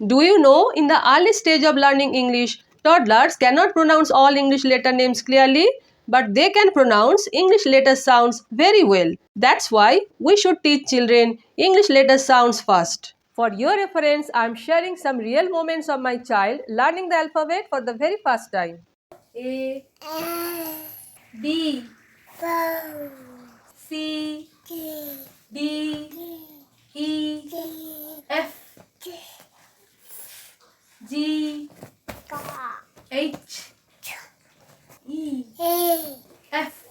Do you know, in the early stage of learning English, toddlers cannot pronounce all English letter names clearly, but they can pronounce English letter sounds very well. That's why we should teach children English letter sounds first. For your reference, I am sharing some real moments of my child learning the alphabet for the very first time. A, B, C, D, E, F, G, H, E, F.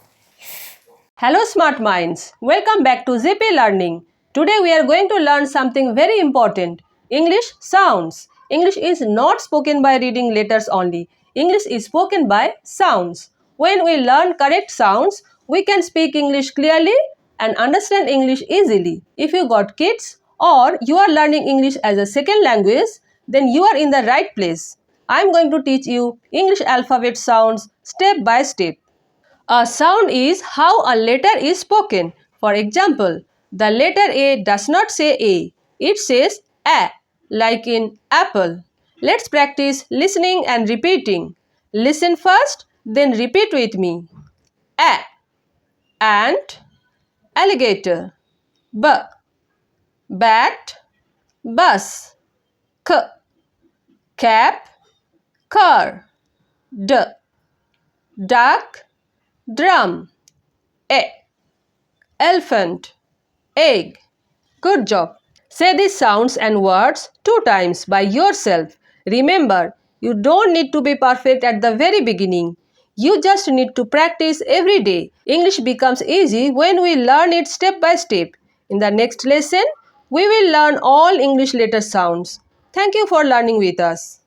Hello smart minds, welcome back to Zippy Learning. Today we are going to learn something very important, English sounds. English is not spoken by reading letters only. English is spoken by sounds. When we learn correct sounds, we can speak English clearly and understand English easily. If you got kids or you are learning English as a second language, then you are in the right place. I am going to teach you English alphabet sounds step by step. A sound is how a letter is spoken. For example, the letter A does not say A. It says A, like in apple. Let's practice listening and repeating. Listen first, then repeat with me. A, ant, alligator. B, bat, bus. K, cap, car. D, duck, drum. E, elephant, egg. Good job. Say these sounds and words 2 times by yourself. Remember, you don't need to be perfect at the very beginning. You just need to practice every day. English becomes easy when we learn it step by step. In the next lesson, we will learn all English letter sounds. Thank you for learning with us.